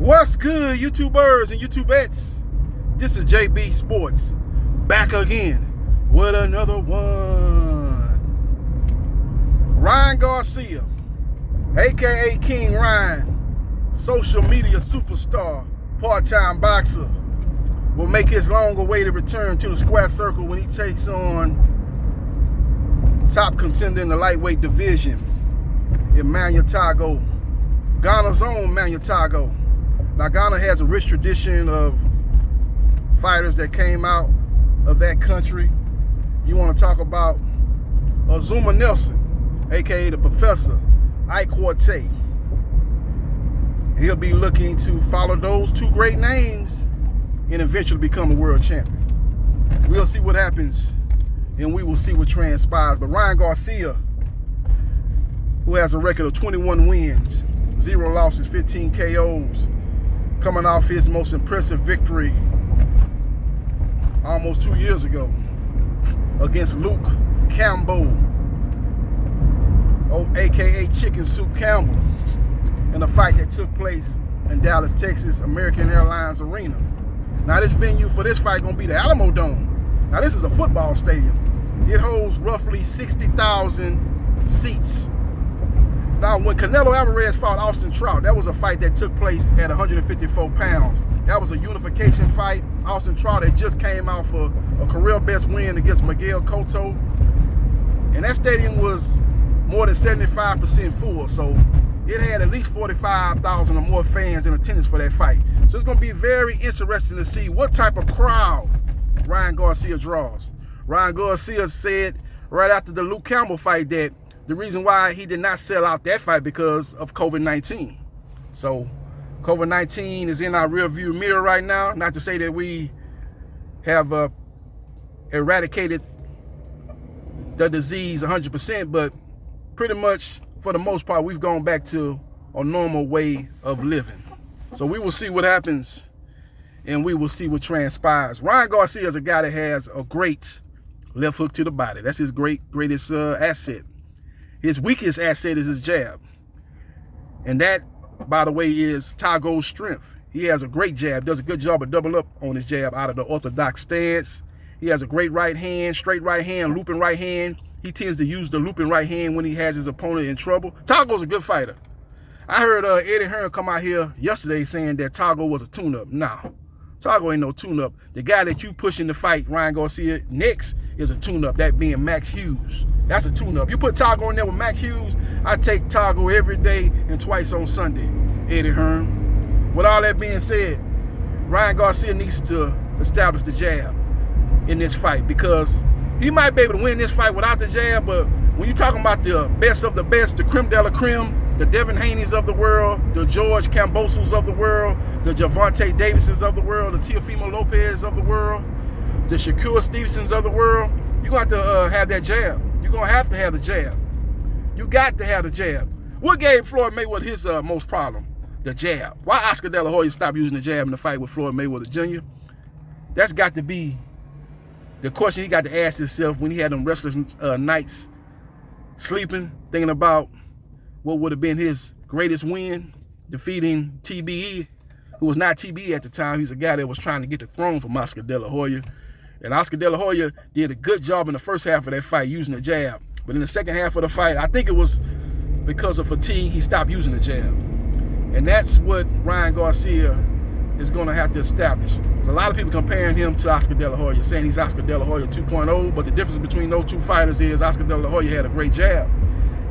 What's good, YouTubers and YouTubettes? This is JBsports back again with another one. Ryan Garcia, aka King Ryan, social media superstar, part-time boxer, will make his long-awaited return to the square circle when he takes on top contender in the lightweight division, Emanuel Tagoe, Ghana's own Emanuel Tagoe. Now, Ghana has a rich tradition of fighters that came out of that country. You want to talk about Azuma Nelson, aka the Professor, Ike Quartet. He'll be looking to follow those two great names and eventually become a world champion. We'll see what happens, and we will see what transpires. But Ryan Garcia, who has a record of 21 wins, 0 losses, 15 KOs, coming off his most impressive victory almost 2 years ago against Luke Campbell, aka Chicken Soup Campbell, in a fight that took place in Dallas, Texas, American Airlines Arena. Now, this venue for this fight gonna be the Alamo Dome. Now, this is a football stadium. It holds roughly 60,000 seats. Now, when Canelo Alvarez fought Austin Trout, that was a fight that took place at 154 pounds. That was a unification fight. Austin Trout had just came out for a career best win against Miguel Cotto. And that stadium was more than 75% full. So it had at least 45,000 or more fans in attendance for that fight. So it's going to be very interesting to see what type of crowd Ryan Garcia draws. Ryan Garcia said right after the Luke Campbell fight that the reason why he did not sell out that fight because of COVID-19. So COVID-19 is in our rearview mirror right now. Not to say that we have eradicated the disease 100%, but pretty much for the most part, we've gone back to a normal way of living. So we will see what happens, and we will see what transpires. Ryan Garcia is a guy that has a great left hook to the body. That's his greatest asset. His weakest asset is his jab. And that, by the way, is Tagoe's strength. He has a great jab, does a good job of double up on his jab out of the orthodox stance. He has a great right hand, straight right hand, looping right hand. He tends to use the looping right hand when he has his opponent in trouble. Tagoe's a good fighter. I heard Eddie Hearn come out here yesterday saying that Tagoe was a tune-up. Nah, Tagoe ain't no tune-up. The guy that you push in the fight, Ryan Garcia, next is a tune-up, that being Max Hughes. That's a tune-up. You put Tagoe in there with Max Hughes, I take Tagoe every day and twice on Sunday, Eddie Hearn. With all that being said, Ryan Garcia needs to establish the jab in this fight because he might be able to win this fight without the jab, but when you're talking about the best of the best, the creme de la creme, the Devin Haney's of the world, the George Cambosos of the world, the Javante Davises of the world, the Teofimo Lopez of the world, the Shakur Stevensons of the world, you're going to have that jab. You're going to have to have the jab. You got to have the jab. What gave Floyd Mayweather his most problem? The jab. Why Oscar De La Hoya stopped using the jab in the fight with Floyd Mayweather Jr.? That's got to be the question he got to ask himself when he had them restless nights sleeping, thinking about what would have been his greatest win, defeating TBE, who was not TBE at the time. He was a guy that was trying to get the throne from Oscar De La Hoya. And Oscar De La Hoya did a good job in the first half of that fight using the jab. But in the second half of the fight, I think it was because of fatigue, he stopped using the jab. And that's what Ryan Garcia is going to have to establish. There's a lot of people comparing him to Oscar De La Hoya, saying he's Oscar De La Hoya 2.0, but the difference between those two fighters is Oscar De La Hoya had a great jab.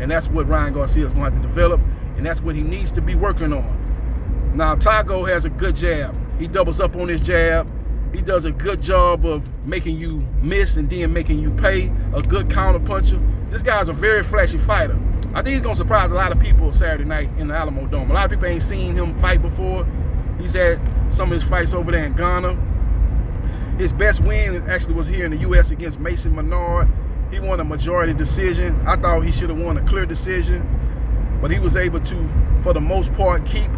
And that's what Ryan Garcia is going to have to develop, and that's what he needs to be working on. Now, Tagoe has a good jab. He doubles up on his jab. He does a good job of making you miss and then making you pay, a good counter puncher. This guy's a very flashy fighter. I think he's going to surprise a lot of people Saturday night in the Alamo Dome. A lot of people ain't seen him fight before. He's had some of his fights over there in Ghana. His best win actually was here in the U.S. against Mason Menard. He won a majority decision. I thought he should have won a clear decision, but he was able to, for the most part, keep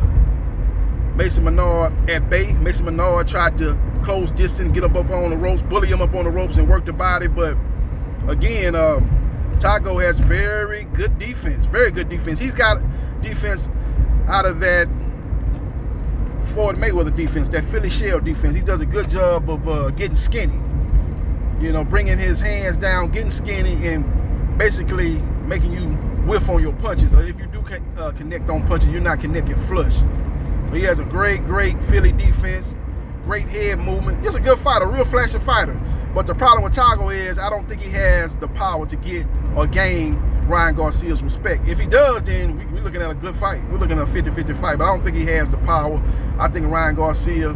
Mason Menard at bay. Mason Menard tried to close distance, get him up on the ropes, bully him up on the ropes, and work the body. But again, Tagoe has very good defense, very good defense. He's got defense out of that Floyd Mayweather defense, that Philly shell defense. He does a good job of getting skinny. You know, bringing his hands down, getting skinny, and basically making you whiff on your punches. Or if you do connect on punches, you're not connecting flush. But he has a great Philly defense, great head movement. Just a good fighter, a real flashy fighter. But the problem with Tagoe is I don't think he has the power to get or gain Ryan Garcia's respect. If he does, then we're looking at a good fight. We're looking at a 50-50 fight, but I don't think he has the power. I think Ryan Garcia,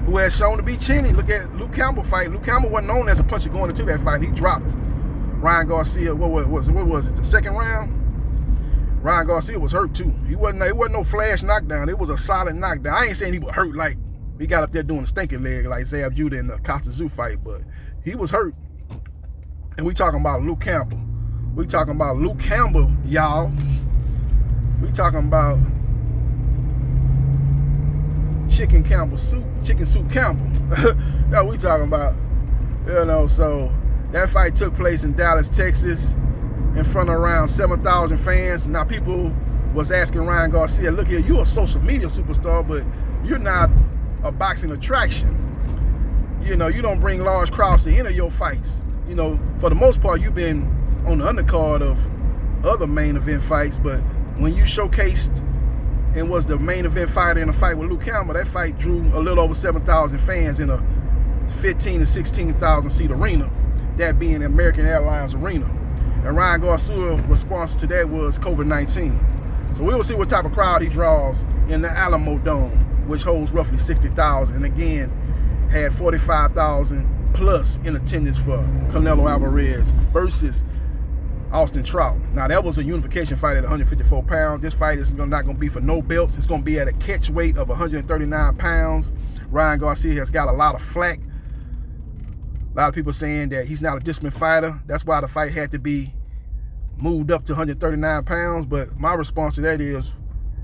who has shown to be chinny. Look at Luke Campbell fight. Luke Campbell wasn't known as a puncher going into that fight. He dropped Ryan Garcia. What was it? The second round? Ryan Garcia was hurt too. It wasn't no flash knockdown. It was a solid knockdown. I ain't saying he was hurt like he got up there doing a stinking leg like Zab Judah in the Costa Zoo fight, but he was hurt. And we talking about Luke Campbell. We talking about Luke Campbell, y'all. We talking about chicken soup Campbell. That's what we talking about. You know, so that fight took place in Dallas, Texas, in front of around 7,000 fans. Now people was asking Ryan Garcia, look here, you're a social media superstar, but you're not a boxing attraction. You know, you don't bring large crowds to enter your fights. You know, for the most part, you've been on the undercard of other main event fights, but when you showcased and was the main event fighter in a fight with Luke Campbell, that fight drew a little over 7,000 fans in a 15 to 16,000 seat arena, that being the American Airlines Arena. And Ryan Garcia's response to that was COVID-19. So we will see what type of crowd he draws in the Alamo Dome, which holds roughly 60,000, and again, had 45,000 plus in attendance for Canelo Alvarez versus Austin Trout. Now, that was a unification fight at 154 pounds. This fight is not going to be for no belts. It's going to be at a catch weight of 139 pounds. Ryan Garcia has got a lot of flack. A lot of people saying that he's not a disciplined fighter. That's why the fight had to be moved up to 139 pounds. But my response to that is,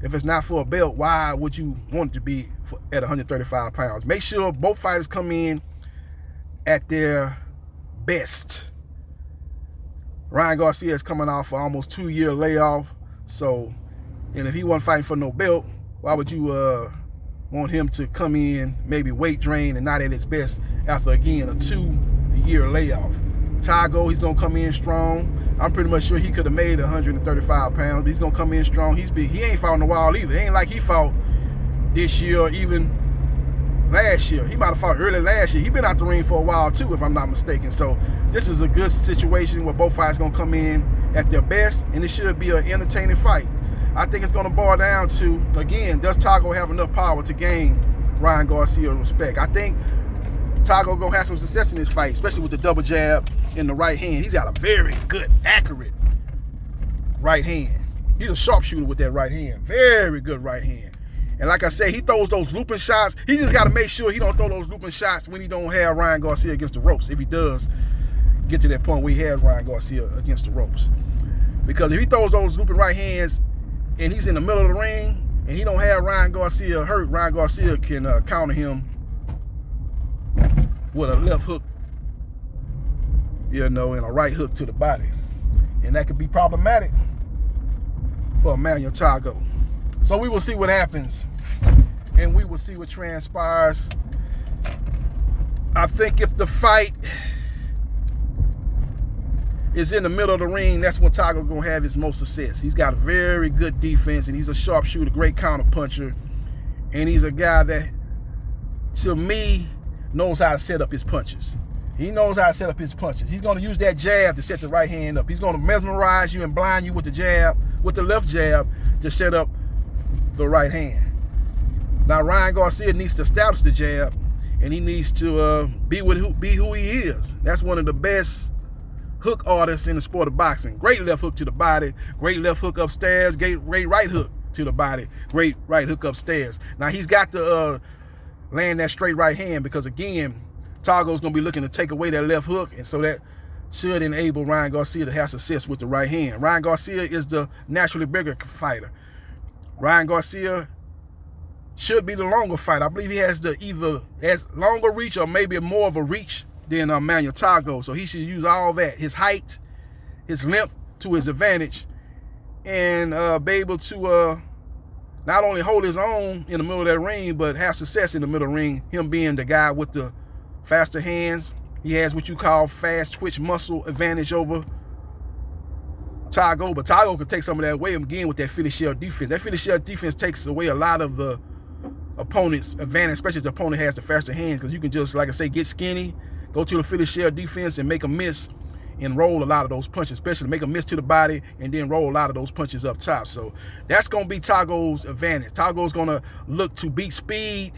if it's not for a belt, why would you want it to be at 135 pounds? Make sure both fighters come in at their best. Ryan Garcia is coming off for almost 2-year layoff. So, and if he wasn't fighting for no belt, why would you want him to come in, maybe weight drain and not at his best after, again, a 2-year layoff? Tagoe, he's going to come in strong. I'm pretty much sure he could have made 135 pounds, but he's going to come in strong. He ain't fought in a while either. It ain't like he fought this year or even last year. He might have fought early last year. He's been out the ring for a while too, if I'm not mistaken. So this is a good situation where both fighters going to come in at their best, and it should be an entertaining fight. I think it's going to boil down to, again, does Tagoe have enough power to gain Ryan Garcia respect? I think Tagoe going to have some success in this fight, especially with the double jab in the right hand. He's got a very good, accurate right hand. He's a sharpshooter with that right hand. Very good right hand. And like I said, he throws those looping shots. He just got to make sure he don't throw those looping shots when he don't have Ryan Garcia against the ropes. If he does get to that point where he has Ryan Garcia against the ropes. Because if he throws those looping right hands and he's in the middle of the ring and he don't have Ryan Garcia hurt, Ryan Garcia can counter him with a left hook, you know, and a right hook to the body. And that could be problematic for Emanuel Tagoe. So we will see what happens, and we will see what transpires. I think if the fight is in the middle of the ring, that's when Tagoe gonna have his most success. He's got a very good defense, and he's a sharpshooter, great counter puncher, and he's a guy that, to me, knows how to set up his punches. He knows how to set up his punches. He's going to use that jab to set the right hand up. He's going to mesmerize you and blind you with the jab, with the left jab, to set up the right hand. Now, Ryan Garcia needs to establish the jab, and he needs to be who he is. That's one of the best hook artists in the sport of boxing. Great left hook to the body, great left hook upstairs, great right hook to the body, great right hook upstairs. Now, he's got to land that straight right hand because, again, Tagoe's going to be looking to take away that left hook, and so that should enable Ryan Garcia to have success with the right hand. Ryan Garcia is the naturally bigger fighter. Ryan Garcia should be the longer fighter. I believe he has either has longer reach or maybe more of a reach than Emanuel Tagoe. So he should use all that, his height, his length, to his advantage, and be able to not only hold his own in the middle of that ring, but have success in the middle of the ring. Him being the guy with the faster hands. He has what you call fast twitch muscle advantage over Tagoe, but Tagoe could take some of that away again with that Philly shell defense. That Philly shell defense takes away a lot of the opponent's advantage, especially if the opponent has the faster hands, because you can just, like I say, get skinny, go to the Philly shell defense and make a miss and roll a lot of those punches, especially make a miss to the body and then roll a lot of those punches up top. So that's going to be Tagoe's advantage. Tagoe's going to look to beat speed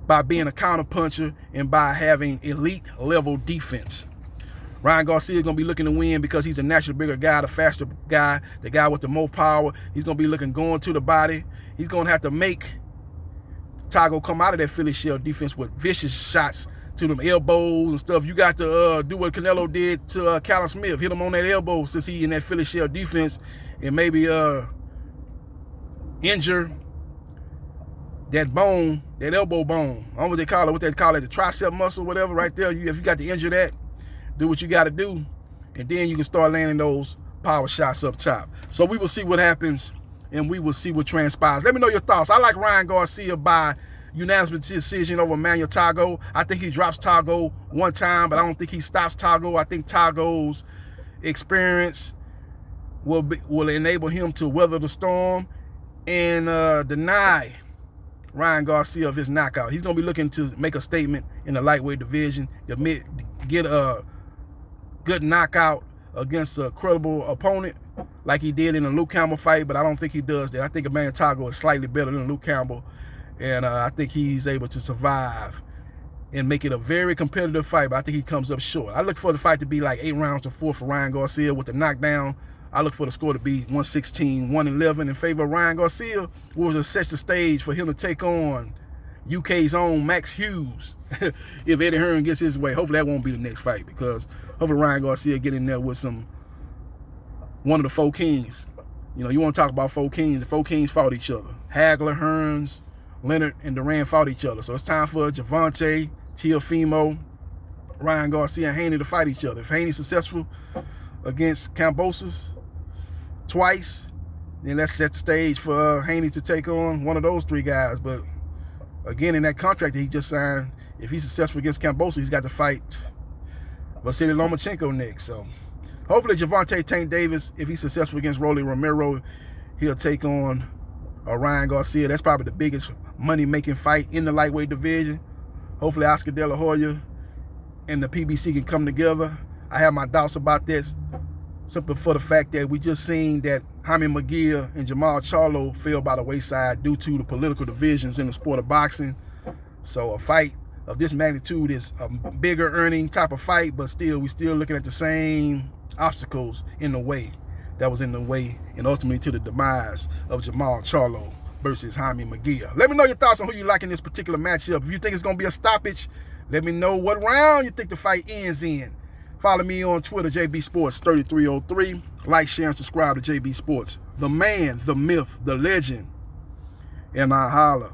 by being a counter puncher and by having elite level defense. Ryan Garcia is going to be looking to win because he's a naturally bigger guy, the faster guy, the guy with the more power. He's going to be looking going to the body. He's going to have to make Tagoe come out of that Philly shell defense with vicious shots to them elbows and stuff. You got to do what Canelo did to Callum Smith, hit him on that elbow since he in that Philly shell defense, and maybe injure that bone, that elbow bone. I don't know what they call it, the tricep muscle, whatever, right there. If you got to injure that, do what you got to do, and then you can start landing those power shots up top. So we will see what happens, and we will see what transpires. Let me know your thoughts. I like Ryan Garcia by unanimous decision over Emanuel Tagoe. I think he drops Tagoe one time, but I don't think he stops Tagoe. I think Tagoe's experience will enable him to weather the storm and deny Ryan Garcia of his knockout. He's going to be looking to make a statement in the lightweight division, get a good knockout against a credible opponent like he did in the Luke Campbell fight, but I don't think he does that. I think Emanuel Tagoe is slightly better than Luke Campbell, and I think he's able to survive and make it a very competitive fight, but I think he comes up short. I look for the fight to be like 8 rounds to 4 for Ryan Garcia with the knockdown. I look for the score to be 116-111 in favor of Ryan Garcia, which will set the stage for him to take on UK's own Max Hughes if Eddie Hearn gets his way. Hopefully that won't be the next fight, because hopefully Ryan Garcia get in there with one of the 4 kings. You know, you want to talk about 4 kings. The 4 kings fought each other. Hagler, Hearns, Leonard, and Duran fought each other. So it's time for Gervonta, Teofimo, Ryan Garcia, and Haney to fight each other. If Haney's successful against Kambosos twice, then let's set the stage for Haney to take on one of those 3 guys. But again, in that contract that he just signed, if he's successful against Kambosos, he's got to fight Vasily Lomachenko next. So hopefully Gervonta Tank Davis, if he's successful against Rolly Romero, he'll take on Ryan Garcia. That's probably the biggest money-making fight in the lightweight division. Hopefully Oscar De La Hoya and the PBC can come together. I have my doubts about this, simply for the fact that we just seen that Jaime Munguia and Jamal Charlo fell by the wayside due to the political divisions in the sport of boxing. So a fight of this magnitude is a bigger earning type of fight, but still, we're still looking at the same obstacles in the way that was in the way and ultimately to the demise of Jamal Charlo versus Jaime Munguia. Let me know your thoughts on who you like in this particular matchup. If you think it's going to be a stoppage, let me know what round you think the fight ends in. Follow me on Twitter, JBsports3303. Like, share, and subscribe to JB Sports. The man, the myth, the legend, and I holla.